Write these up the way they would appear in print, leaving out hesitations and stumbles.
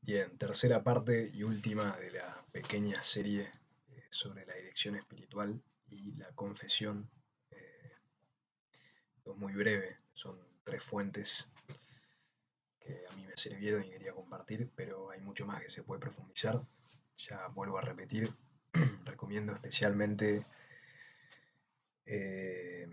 Bien, tercera parte y última de la pequeña serie sobre la dirección espiritual y la confesión. eh, Esto es muy breve, son tres fuentes que a mí me sirvieron y quería compartir, pero hay mucho más que se puede profundizar. Ya vuelvo a repetir, recomiendo especialmente eh,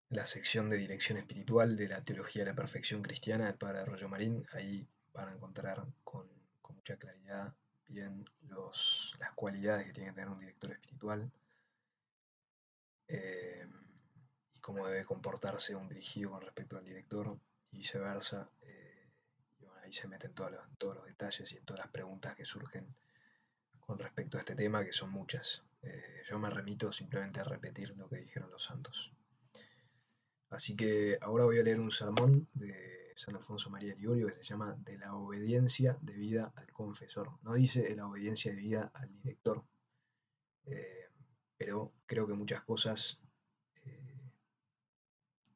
la sección de dirección espiritual de la Teología de la Perfección Cristiana del Padre Arroyo Marín. Ahí van a encontrar con mucha claridad bien las cualidades que tiene que tener un director espiritual eh, y cómo debe comportarse un dirigido con respecto al director y viceversa. Y bueno, ahí se meten todos los detalles y en todas las preguntas que surgen con respecto a este tema, que son muchas. Yo me remito simplemente a repetir lo que dijeron los santos. Así que ahora voy a leer un sermón de San Alfonso María de Ligorio que se llama De la obediencia debida al confesor. No dice de la obediencia debida al director, eh, pero creo que muchas cosas eh,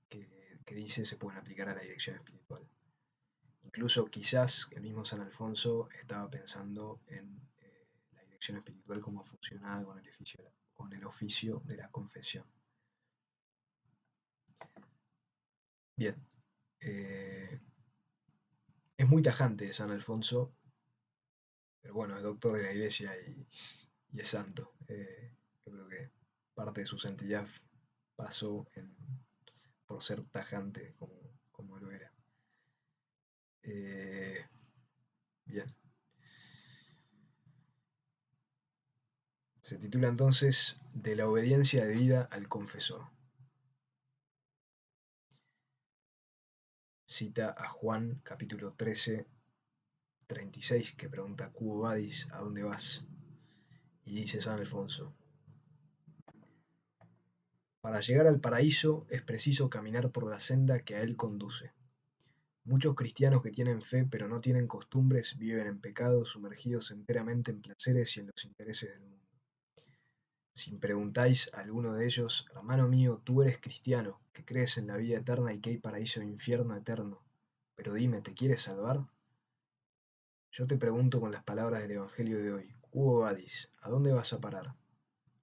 que dice se pueden aplicar a la dirección espiritual. Incluso quizás el mismo San Alfonso estaba pensando en la dirección espiritual como funcionaba con el oficio de la confesión. Bien, eh, es muy tajante San Alfonso, pero bueno, es doctor de la iglesia y es santo. Yo creo que parte de su santidad pasó por ser tajante como lo era. Eh, Bien, se titula entonces De la obediencia debida al confesor. Cita a Juan capítulo 13, 36, que pregunta: Quo vadis, ¿a dónde vas? Y dice San Alfonso: para llegar al paraíso es preciso caminar por la senda que a él conduce. Muchos cristianos que tienen fe pero no tienen costumbres viven en pecado, sumergidos enteramente en placeres y en los intereses del mundo. Si preguntáis a alguno de ellos: hermano mío, tú eres cristiano, que crees en la vida eterna y que hay paraíso e infierno eterno, pero dime, ¿te quieres salvar? Yo te pregunto con las palabras del Evangelio de hoy: Quo vadis, ¿a dónde vas a parar?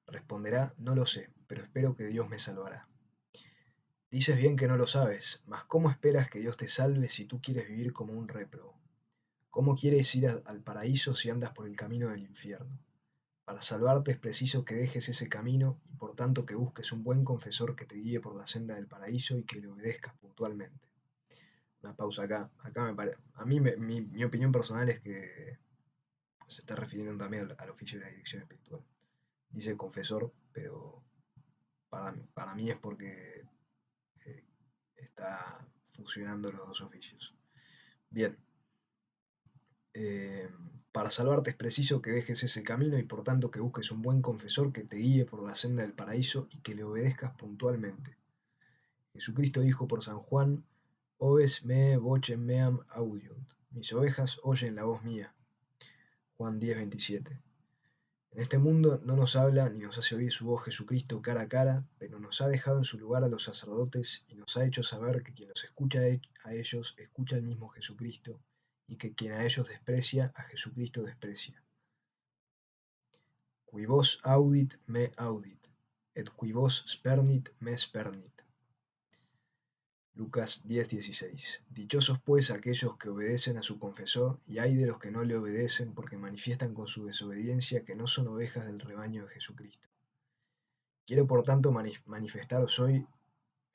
Responderá: no lo sé, pero espero que Dios me salvará. Dices bien que no lo sabes, mas ¿cómo esperas que Dios te salve si tú quieres vivir como un réprobo? ¿Cómo quieres ir al paraíso si andas por el camino del infierno? Para salvarte es preciso que dejes ese camino y por tanto que busques un buen confesor que te guíe por la senda del paraíso y que le obedezcas puntualmente. Una pausa acá. A mí mi opinión personal es que se está refiriendo también al oficio de la dirección espiritual. Dice confesor, pero para mí es porque eh, está fusionando los dos oficios. Bien, eh, para salvarte es preciso que dejes ese camino y por tanto que busques un buen confesor que te guíe por la senda del paraíso y que le obedezcas puntualmente. Jesucristo dijo por San Juan: Oves me vocem meam audiunt. Mis ovejas oyen la voz mía. Juan 10:27. En este mundo no nos habla ni nos hace oír su voz Jesucristo cara a cara, pero nos ha dejado en su lugar a los sacerdotes y nos ha hecho saber que quien los escucha a ellos escucha al mismo Jesucristo y que quien a ellos desprecia, a Jesucristo desprecia. Qui vos audit me audit, et qui vos spernit me spernit. Lucas 10:16. Dichosos pues aquellos que obedecen a su confesor, y ay de los que no le obedecen porque manifiestan con su desobediencia que no son ovejas del rebaño de Jesucristo. Quiero por tanto manifestaros hoy,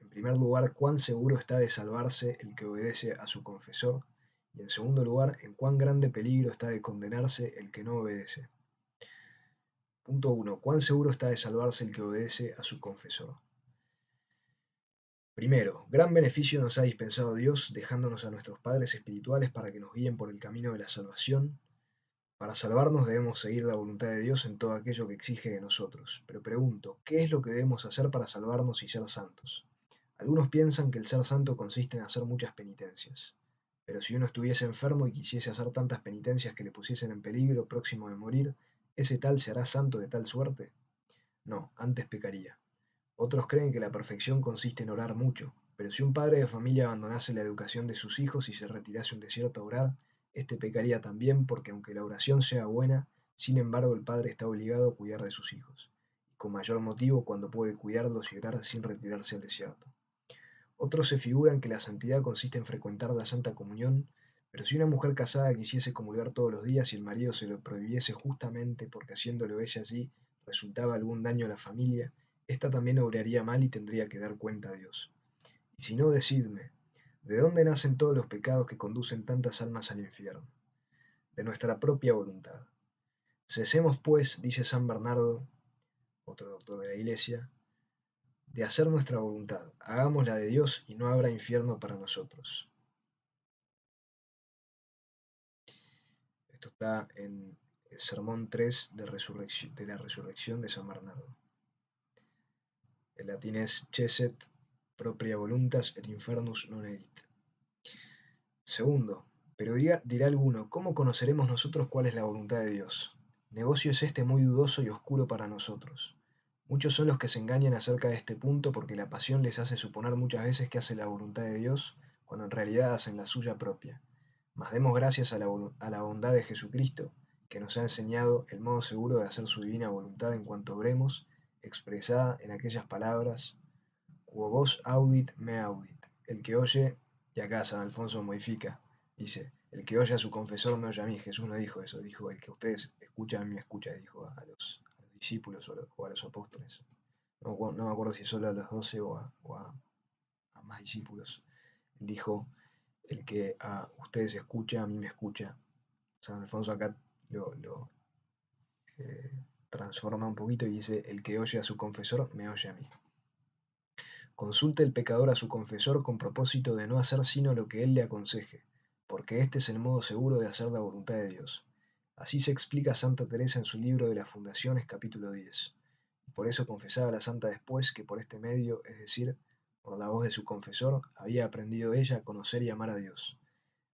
en primer lugar, cuán seguro está de salvarse el que obedece a su confesor, y en segundo lugar, en cuán grande peligro está de condenarse el que no obedece. Punto 1. ¿Cuán seguro está de salvarse el que obedece a su confesor? Primero, gran beneficio nos ha dispensado Dios dejándonos a nuestros padres espirituales para que nos guíen por el camino de la salvación. Para salvarnos debemos seguir la voluntad de Dios en todo aquello que exige de nosotros. Pero pregunto, ¿qué es lo que debemos hacer para salvarnos y ser santos? Algunos piensan que el ser santo consiste en hacer muchas penitencias. Pero si uno estuviese enfermo y quisiese hacer tantas penitencias que le pusiesen en peligro próximo de morir, ¿ese tal se hará santo de tal suerte? No, antes pecaría. Otros creen que la perfección consiste en orar mucho, pero si un padre de familia abandonase la educación de sus hijos y se retirase a un desierto a orar, Este pecaría también porque aunque la oración sea buena, sin embargo el padre está obligado a cuidar de sus hijos, y con mayor motivo cuando puede cuidarlos y orar sin retirarse al desierto. Otros se figuran que la santidad consiste en frecuentar la Santa Comunión, pero si una mujer casada quisiese comulgar todos los días y el marido se lo prohibiese justamente porque haciéndolo ella allí resultaba algún daño a la familia, ésta también obraría mal y tendría que dar cuenta a Dios. Y si no, decidme, ¿de dónde nacen todos los pecados que conducen tantas almas al infierno? De nuestra propia voluntad. Cesemos, pues, dice San Bernardo, otro doctor de la Iglesia, de hacer nuestra voluntad, hagamos la de Dios y no habrá infierno para nosotros. Esto está en el Sermón 3 de la Resurrección de San Bernardo. El latín es Ceset propria voluntas et infernus non erit. Segundo, pero dirá alguno, ¿cómo conoceremos nosotros cuál es la voluntad de Dios? Negocio es este muy dudoso y oscuro para nosotros. Muchos son los que se engañan acerca de este punto porque la pasión les hace suponer muchas veces que hacen la voluntad de Dios, cuando en realidad hacen la suya propia. Mas demos gracias a la bondad de Jesucristo, que nos ha enseñado el modo seguro de hacer su divina voluntad en cuanto obremos, expresada en aquellas palabras, quo vos audit me audit. El que oye, y acá San Alfonso modifica, dice, el que oye a su confesor me oye a mí. Jesús no dijo eso, dijo, el que ustedes escuchan a mí me escucha, dijo a los discípulos o a los apóstoles. No me acuerdo si solo a los 12 a más discípulos. Él dijo, el que a ustedes escucha, a mí me escucha. San Alfonso acá lo eh, transforma un poquito y dice, el que oye a su confesor, me oye a mí. Consulte el pecador a su confesor con propósito de no hacer sino lo que él le aconseje, porque este es el modo seguro de hacer la voluntad de Dios. Así se explica Santa Teresa en su libro de las Fundaciones, capítulo 10. Por eso confesaba la santa después que por este medio, es decir, por la voz de su confesor, había aprendido ella a conocer y amar a Dios.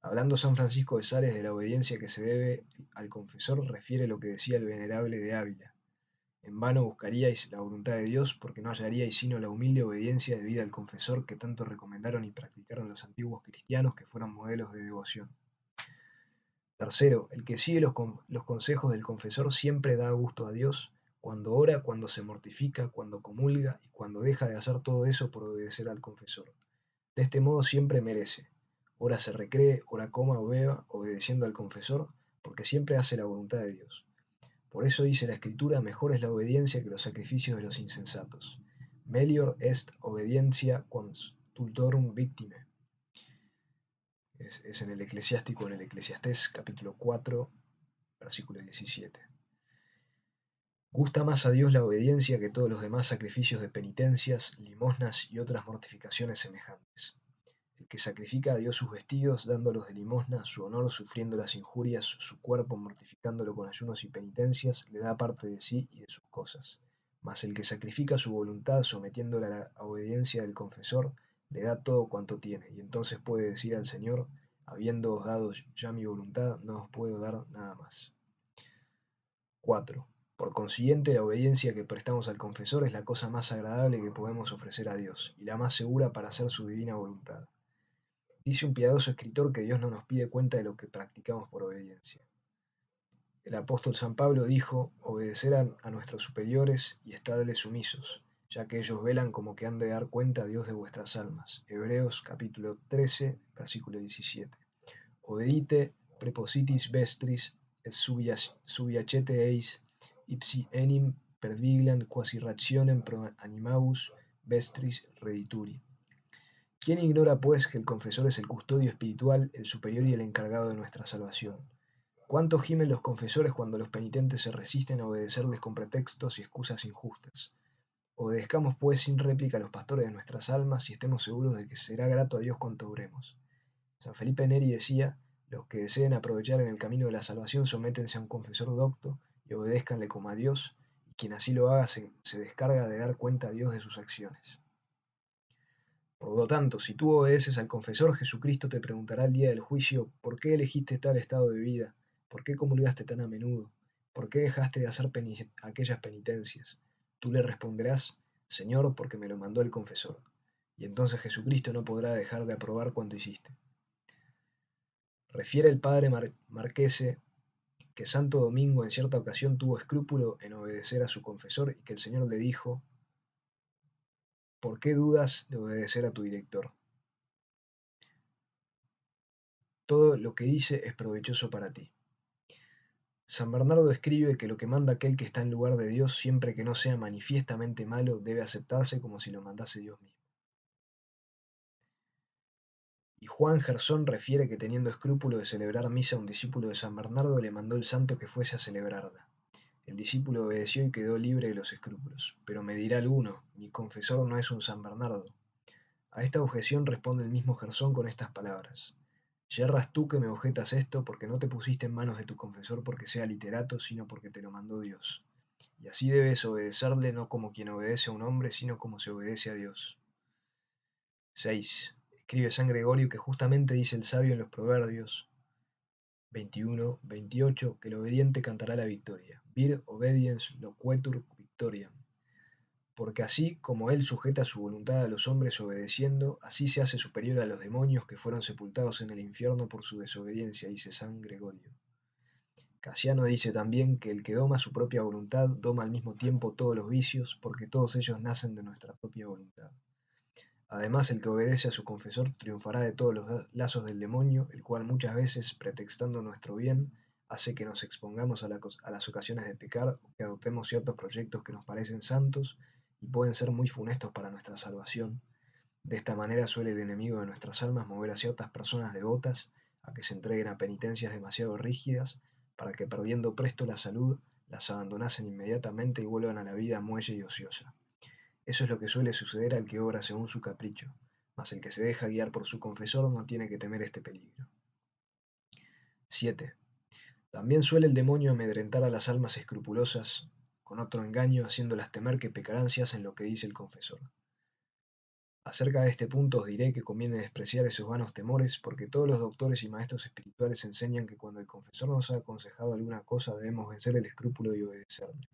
Hablando San Francisco de Sales de la obediencia que se debe al confesor, refiere lo que decía el venerable de Ávila. En vano buscaríais la voluntad de Dios, porque no hallaríais sino la humilde obediencia debida al confesor que tanto recomendaron y practicaron los antiguos cristianos que fueron modelos de devoción. Tercero, el que sigue los consejos del confesor siempre da gusto a Dios, cuando ora, cuando se mortifica, cuando comulga y cuando deja de hacer todo eso por obedecer al confesor. De este modo siempre merece. Ora se recree, ora coma o beba, obedeciendo al confesor, porque siempre hace la voluntad de Dios. Por eso dice la Escritura, mejor es la obediencia que los sacrificios de los insensatos. Melior est obediencia constultorum victime. Es en el Eclesiástico, en el Eclesiastés, capítulo 4, versículo 17. Gusta más a Dios la obediencia que todos los demás sacrificios de penitencias, limosnas y otras mortificaciones semejantes. El que sacrifica a Dios sus vestidos, dándolos de limosna, su honor sufriendo las injurias, su cuerpo mortificándolo con ayunos y penitencias, le da parte de sí y de sus cosas. Mas el que sacrifica su voluntad, sometiéndola a la obediencia del confesor, le da todo cuanto tiene, y entonces puede decir al Señor, habiéndoos dado ya mi voluntad, no os puedo dar nada más. 4. Por consiguiente, la obediencia que prestamos al confesor es la cosa más agradable que podemos ofrecer a Dios, y la más segura para hacer su divina voluntad. Dice un piadoso escritor que Dios no nos pide cuenta de lo que practicamos por obediencia. El apóstol San Pablo dijo, obedecer a nuestros superiores y estadles sumisos, ya que ellos velan como que han de dar cuenta a Dios de vuestras almas. Hebreos capítulo 13, versículo 17. Obedite prepositis vestris et subiacete eis, ipsi enim perviglan quasi rationem pro animabus vestris redituri. ¿Quién ignora, pues, que el confesor es el custodio espiritual, el superior y el encargado de nuestra salvación? ¿Cuánto gimen los confesores cuando los penitentes se resisten a obedecerles con pretextos y excusas injustas? Obedezcamos, pues, sin réplica a los pastores de nuestras almas y estemos seguros de que será grato a Dios cuanto obremos. San Felipe Neri decía, los que deseen aprovechar en el camino de la salvación sométense a un confesor docto y obedézcanle como a Dios, y quien así lo haga se descarga de dar cuenta a Dios de sus acciones. Por lo tanto, si tú obedeces al confesor, Jesucristo te preguntará el día del juicio, ¿por qué elegiste tal estado de vida? ¿Por qué comulgaste tan a menudo? ¿Por qué dejaste de hacer aquellas penitencias? Tú le responderás, Señor, porque me lo mandó el confesor. Y entonces Jesucristo no podrá dejar de aprobar cuanto hiciste. Refiere el padre Marquese que Santo Domingo en cierta ocasión tuvo escrúpulo en obedecer a su confesor y que el Señor le dijo: ¿por qué dudas de obedecer a tu director? Todo lo que dice es provechoso para ti. San Bernardo escribe que lo que manda aquel que está en lugar de Dios, siempre que no sea manifiestamente malo, debe aceptarse como si lo mandase Dios mismo. Y Juan Gersón refiere que teniendo escrúpulo de celebrar misa a un discípulo de San Bernardo, le mandó el santo que fuese a celebrarla. El discípulo obedeció y quedó libre de los escrúpulos. Pero me dirá alguno: mi confesor no es un San Bernardo. A esta objeción responde el mismo Gersón con estas palabras: yerras tú que me objetas esto, porque no te pusiste en manos de tu confesor porque sea literato, sino porque te lo mandó Dios. Y así debes obedecerle, no como quien obedece a un hombre, sino como se obedece a Dios. 6. Escribe San Gregorio que justamente dice el sabio en los Proverbios 21-28 que el obediente cantará la victoria. Vir obediens loquetur victoriam. Porque así como él sujeta su voluntad a los hombres obedeciendo, así se hace superior a los demonios que fueron sepultados en el infierno por su desobediencia, dice San Gregorio. Casiano dice también que el que doma su propia voluntad doma al mismo tiempo todos los vicios, porque todos ellos nacen de nuestra propia voluntad. Además, el que obedece a su confesor triunfará de todos los lazos del demonio, el cual muchas veces, pretextando nuestro bien, hace que nos expongamos a las ocasiones de pecar o que adoptemos ciertos proyectos que nos parecen santos y pueden ser muy funestos para nuestra salvación. De esta manera suele el enemigo de nuestras almas mover a ciertas personas devotas a que se entreguen a penitencias demasiado rígidas, para que perdiendo presto la salud, las abandonasen inmediatamente y vuelvan a la vida muelle y ociosa. Eso es lo que suele suceder al que obra según su capricho, mas el que se deja guiar por su confesor no tiene que temer este peligro. 7. También suele el demonio amedrentar a las almas escrupulosas con otro engaño, haciéndolas temer que pecarán si hacen lo que dice el confesor. Acerca de este punto os diré que conviene despreciar esos vanos temores, porque todos los doctores y maestros espirituales enseñan que cuando el confesor nos ha aconsejado alguna cosa debemos vencer el escrúpulo y obedecerle.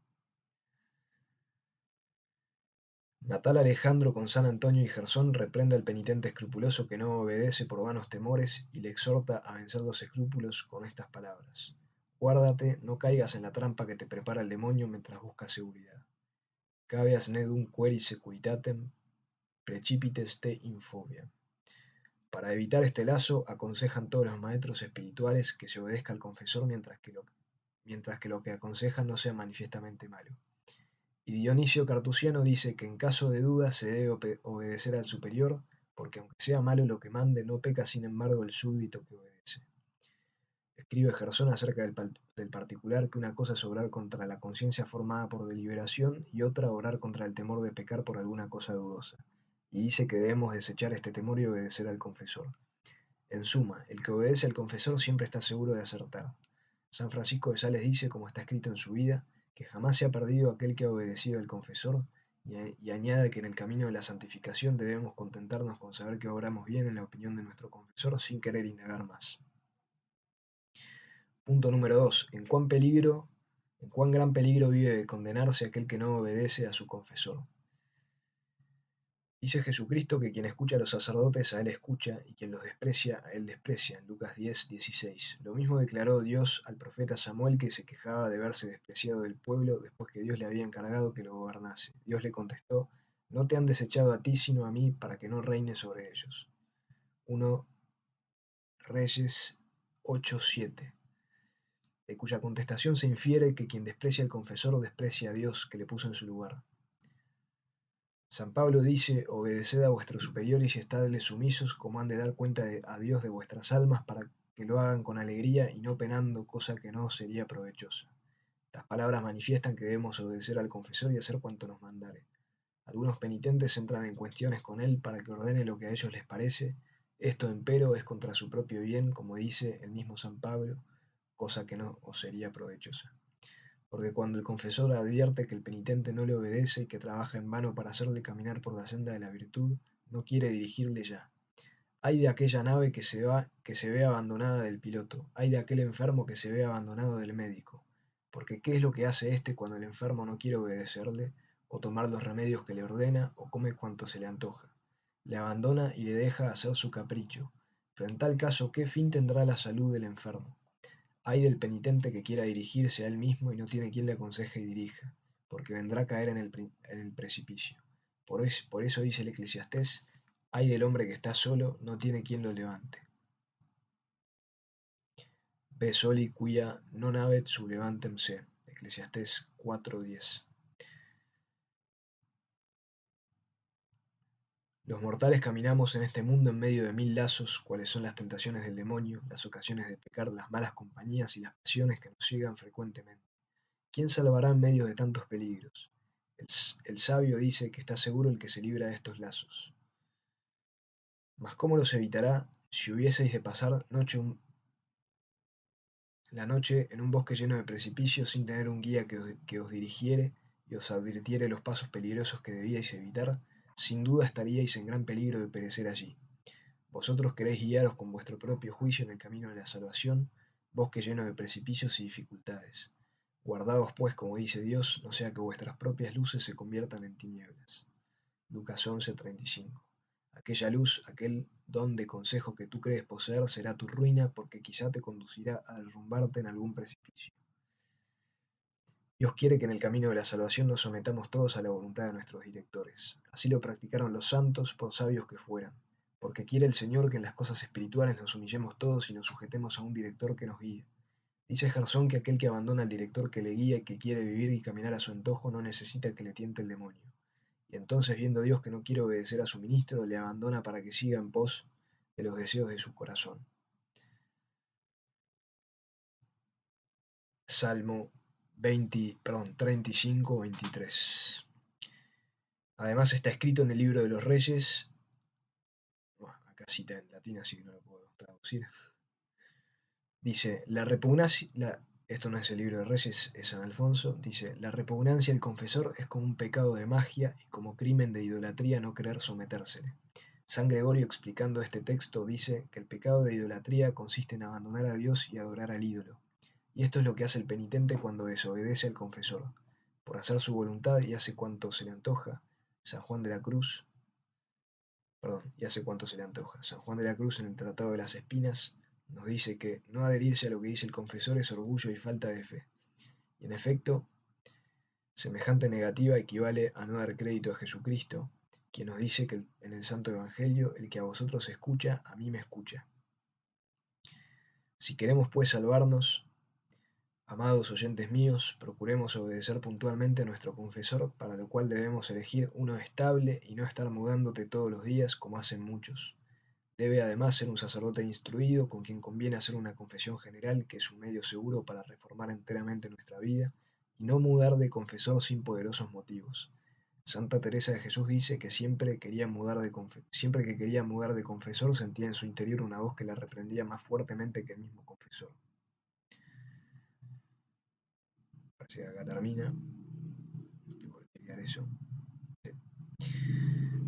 Natal Alejandro con San Antonio y Gersón reprende al penitente escrupuloso que no obedece por vanos temores y le exhorta a vencer los escrúpulos con estas palabras: guárdate, no caigas en la trampa que te prepara el demonio mientras buscas seguridad. Caveas nedum queris securitatem, precipites te in fobia. Para evitar este lazo, aconsejan todos los maestros espirituales que se obedezca al confesor mientras que lo que aconsejan no sea manifiestamente malo. Y Dionisio Cartusiano dice que en caso de duda se debe obedecer al superior, porque aunque sea malo lo que mande, no peca sin embargo el súbdito que obedece. Escribe Gersón acerca del particular que una cosa es obrar contra la conciencia formada por deliberación y otra obrar contra el temor de pecar por alguna cosa dudosa. Y dice que debemos desechar este temor y obedecer al confesor. En suma, el que obedece al confesor siempre está seguro de acertar. San Francisco de Sales dice, como está escrito en su vida, que jamás se ha perdido aquel que ha obedecido al confesor, y añade que en el camino de la santificación debemos contentarnos con saber que obramos bien en la opinión de nuestro confesor sin querer indagar más. Punto número 2. En cuán gran peligro vive de condenarse aquel que no obedece a su confesor? Dice Jesucristo que quien escucha a los sacerdotes a él escucha, y quien los desprecia a él desprecia, en Lucas 10:16. Lo mismo declaró Dios al profeta Samuel, que se quejaba de verse despreciado del pueblo después que Dios le había encargado que lo gobernase. Dios le contestó: no te han desechado a ti sino a mí, para que no reines sobre ellos. 1 Reyes 8:7, de cuya contestación se infiere que quien desprecia al confesor desprecia a Dios que le puso en su lugar. San Pablo dice: obedeced a vuestros superiores y estadles sumisos, como han de dar cuenta a Dios de vuestras almas, para que lo hagan con alegría y no penando, cosa que no sería provechosa. Estas palabras manifiestan que debemos obedecer al confesor y hacer cuanto nos mandare. Algunos penitentes entran en cuestiones con él para que ordene lo que a ellos les parece. Esto, empero, es contra su propio bien, como dice el mismo San Pablo, cosa que no os sería provechosa. Porque cuando el confesor advierte que el penitente no le obedece y que trabaja en vano para hacerle caminar por la senda de la virtud, no quiere dirigirle ya. Ay de aquella nave que se ve abandonada del piloto, ay de aquel enfermo que se ve abandonado del médico. Porque ¿qué es lo que hace éste cuando el enfermo no quiere obedecerle, o tomar los remedios que le ordena, o come cuanto se le antoja? Le abandona y le deja hacer su capricho. Pero en tal caso, ¿qué fin tendrá la salud del enfermo? Ay del penitente que quiera dirigirse a él mismo y no tiene quien le aconseje y dirija, porque vendrá a caer en el precipicio. Por eso dice el Eclesiastés, ay del hombre que está solo, no tiene quien lo levante. Ve soli quia non habet sublevantem se. Eclesiastés 4:10. Los mortales caminamos en este mundo en medio de mil lazos, cuales son las tentaciones del demonio, las ocasiones de pecar, las malas compañías y las pasiones que nos llegan frecuentemente. ¿Quién salvará en medio de tantos peligros? El sabio dice que está seguro el que se libra de estos lazos. Mas ¿cómo los evitará si hubieseis de pasar la noche en un bosque lleno de precipicios sin tener un guía que os dirigiere y os advirtiere los pasos peligrosos que debíais evitar? Sin duda estaríais en gran peligro de perecer allí. Vosotros queréis guiaros con vuestro propio juicio en el camino de la salvación, bosque lleno de precipicios y dificultades. Guardaos pues, como dice Dios, no sea que vuestras propias luces se conviertan en tinieblas. Lucas 11:35. Aquella luz, aquel don de consejo que tú crees poseer será tu ruina porque quizá te conducirá a derrumbarte en algún precipicio. Dios quiere que en el camino de la salvación nos sometamos todos a la voluntad de nuestros directores. Así lo practicaron los santos, por sabios que fueran. Porque quiere el Señor que en las cosas espirituales nos humillemos todos y nos sujetemos a un director que nos guíe. Dice Gersón que aquel que abandona al director que le guía y que quiere vivir y caminar a su antojo no necesita que le tiente el demonio. Y entonces, viendo Dios que no quiere obedecer a su ministro, le abandona para que siga en pos de los deseos de su corazón. Salmo 35:23. Además está escrito en el libro de los Reyes, bueno, acá cita en latín así que no lo puedo traducir. Dice, esto no es el libro de Reyes, es San Alfonso, dice, la repugnancia del confesor es como un pecado de magia y como crimen de idolatría no querer sometérsele. San Gregorio, explicando este texto, dice que el pecado de idolatría consiste en abandonar a Dios y adorar al ídolo. Y esto es lo que hace el penitente cuando desobedece al confesor, por hacer su voluntad y hace cuanto se le antoja. San Juan de la Cruz, y hace cuanto se le antoja. San Juan de la Cruz, en el Tratado de las Espinas, nos dice que no adherirse a lo que dice el confesor es orgullo y falta de fe. Y en efecto, semejante negativa equivale a no dar crédito a Jesucristo, quien nos dice que en el Santo Evangelio, el que a vosotros escucha, a mí me escucha. Si queremos pues salvarnos, amados oyentes míos, procuremos obedecer puntualmente a nuestro confesor, para lo cual debemos elegir uno estable y no estar mudándote todos los días como hacen muchos. Debe además ser un sacerdote instruido con quien conviene hacer una confesión general, que es un medio seguro para reformar enteramente nuestra vida, y no mudar de confesor sin poderosos motivos. Santa Teresa de Jesús dice que siempre que quería mudar de confesor sentía en su interior una voz que la reprendía más fuertemente que el mismo confesor. Parece que acá termina. Por explicar eso. Sí.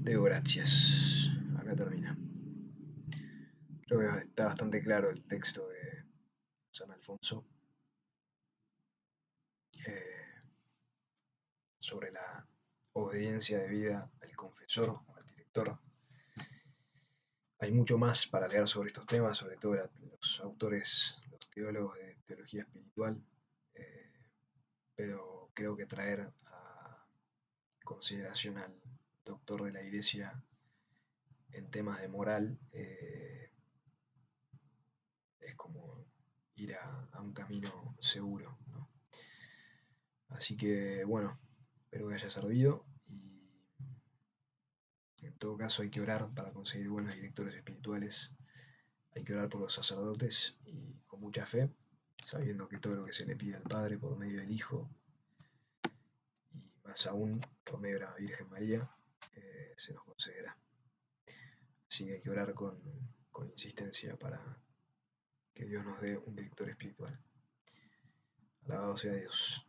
Deo gracias. Acá termina. Creo que está bastante claro el texto de San Alfonso eh, sobre la obediencia debida al confesor o al director. Hay mucho más para leer sobre estos temas, sobre todo los autores, los teólogos de teología espiritual, eh, pero creo que traer a consideración al doctor de la Iglesia en temas de moral es como ir a un camino seguro, ¿no? Así que bueno, espero que haya servido y en todo caso hay que orar para conseguir buenos directores espirituales, hay que orar por los sacerdotes y con mucha fe, sabiendo que todo lo que se le pide al Padre por medio del Hijo y más aún por medio de la Virgen María se nos concederá. Así que hay que orar con insistencia para que Dios nos dé un director espiritual. Alabado sea Dios.